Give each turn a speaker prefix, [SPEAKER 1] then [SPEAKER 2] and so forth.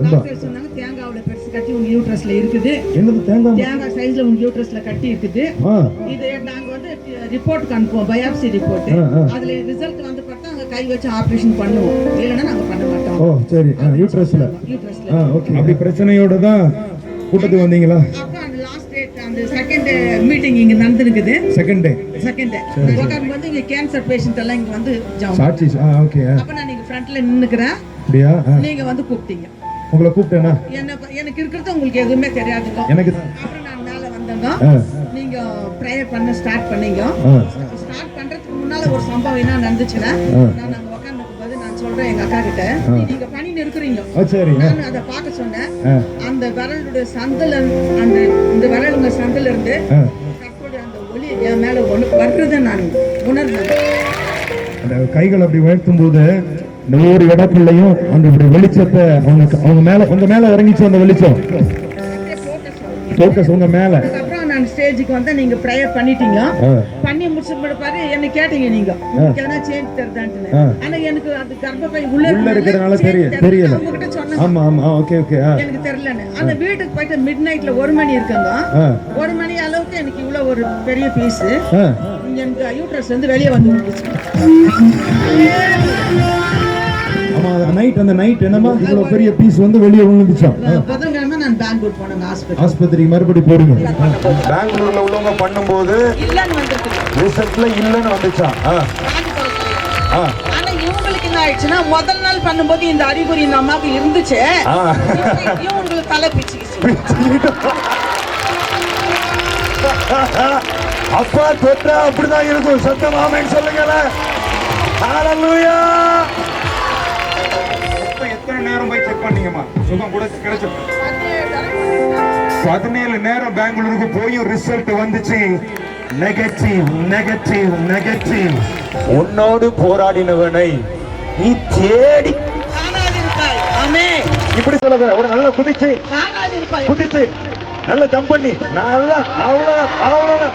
[SPEAKER 1] Doctor சொன்னாங்க தேங்காவுல பெருசு கட்டி உங்க யூட்ரஸ்ல இருக்குது.
[SPEAKER 2] என்னது
[SPEAKER 1] தேங்காய் சைஸ்ல உங்க யூட்ரஸ்ல கட்டி இருக்குது. இது நாங்க வந்து ரிப்போர்ட் அனுப்புவோம், பயாப்சி ரிப்போர்ட். அதுல ரிசல்ட் வந்து பார்த்தா அங்க கை வச்சு ஆபரேஷன் பண்ணுவோம், இல்லைன்னா நாங்க பண்ண மாட்டோம்.
[SPEAKER 2] ஓ சரி. யூட்ரஸ்ல ஓகே. அப்படி பிரச்சனையோட தான் கூட்டத்துக்கு வந்தீங்களா?
[SPEAKER 1] அப்புறம் லாஸ்ட் டேட் அந்த செகண்ட் மீட்டிங் இங்க நடந்துருக்குது. செகண்ட் டே உட்கார்ந்து வந்து இங்க கேன்சர் பேஷண்ட் எல்லாம் இங்க வந்து
[SPEAKER 2] சாட்சி. ஓகே.
[SPEAKER 1] அப்ப நான் நீங்க ஃப்ரண்ட்ல நின்னுக்கிறேன்.
[SPEAKER 2] அப்படியா?
[SPEAKER 1] நீங்க வந்து கூப்பிட்டீங்க.
[SPEAKER 2] உங்களை கூப்பிட்டேனா?
[SPEAKER 1] எனக்கு இருக்கிறது உங்களுக்கு எதுவுமே தெரியாதுங்க.
[SPEAKER 2] எனக்கு
[SPEAKER 1] அப்புறம் நான் மேல வந்தேங்க. நீங்க ப்ரேயர் பண்ண ஸ்டார்ட் பண்ணீங்க. ஸ்டார்ட் பண்றதுக்கு முன்னால ஒரு சம்பவம் என்ன நடந்துச்சுன்னா, நான் அங்க உட்கார்ந்துக்கும் போது நான் சொல்றேன் எங்க அக்கா கிட்ட, நீங்க பண்ணிட்டு இருக்கிறீங்க.
[SPEAKER 2] சரி.
[SPEAKER 1] நான் அதை பார்க்க சொன்னேன். அந்த விரலுடைய சந்தில அந்த இந்த விரலுங்க சந்தில இருந்து கற்போடைய அந்த ஒளி என் மேல வர்றதை நான் உணர்ந்தேன்.
[SPEAKER 2] அந்த கைகள் அப்படி உயர்த்தும் போது இந்த ஒவ்வொரு இடத்துலயும் அந்த வெளிச்சத்தை அவங்க மேல உங்க மேல இறங்கிச்சு. அந்த வெளிச்சம் ஃபோக்கஸ் உங்க மேல.
[SPEAKER 1] அப்புறம் நான் ஸ்டேஜுக்கு வந்து நீங்க ப்ரேயர் பண்ணிட்டீங்க. பண்ணி முடிச்சு பாரு என்ன கேட்டீங்க, நீங்க உங்களுக்கு எதனா சேஞ்ச் தெரியுதான்னு. ஆனா எனக்கு அது கர்ப்பப்பை உள்ள
[SPEAKER 2] இருக்கிறதுனால தெரியல. ஆமா ஆமா. Okay okay.
[SPEAKER 1] எனக்கு தெரியலன்னு அந்த வீட்டுக்கு போயிட்டு மிட் நைட்ல 1 மணி இருக்குங்க. 1 மணி அளவுக்கு எனக்கு இவ்வளவு ஒரு பெரிய பீஸ் எனக்கு யூட்ரஸ் வந்து வெளியே வந்து விட்டுச்சு.
[SPEAKER 2] ஆமா அந்த நைட் என்னமா இவ்வளவு பெரிய பீஸ் வந்து வெளியே விழுந்துச்சாம்.
[SPEAKER 1] புதன்கிழமை நான் பெங்களூர் போனேன்
[SPEAKER 2] ஆஸ்பத்திரி மறுபடி போறீங்க. பெங்களூர்ல உள்ளவங்க பண்ணும்போது
[SPEAKER 1] இல்லன்னு வந்துச்சு.
[SPEAKER 2] ரிசல்ட்ல இல்லன்னு வந்துச்சா?
[SPEAKER 1] ஆனா இவங்களுக்கு என்ன ஆயிடுச்சுன்னா முதல் நாள் பண்ணும்போது இந்த அறிகுறி இந்த அம்மாவுக்கு இருந்துச்சு. இவங்களுக்கு தலை பிச்சுக்கிச்சு.
[SPEAKER 2] அப்பா தொட்டா அப்படிதான் இருக்கும். சத்தம் ஆமென் சொல்லுங்களேன். ஹalleluya. எத்தனை நேரம் போய் செக் பண்ணீங்கம்மா? சுகம் கூட கிடைச்சிருக்கு. 17 நேரம் பெங்களூருக்கு போய் ரிசல்ட் வந்துச்சு. நெகட்டிவ். உன்னோடு போராடினவனை நீ தேடி
[SPEAKER 1] காணாதிருப்பாய். ஆமென்.
[SPEAKER 2] இப்படி சொல்லுங்க. ஒரு நல்ல குதிச்சு
[SPEAKER 1] காணாதிருப்பாய்.
[SPEAKER 2] நல்ல ஜம்ப் பண்ணி நல்லா அவ்வளவு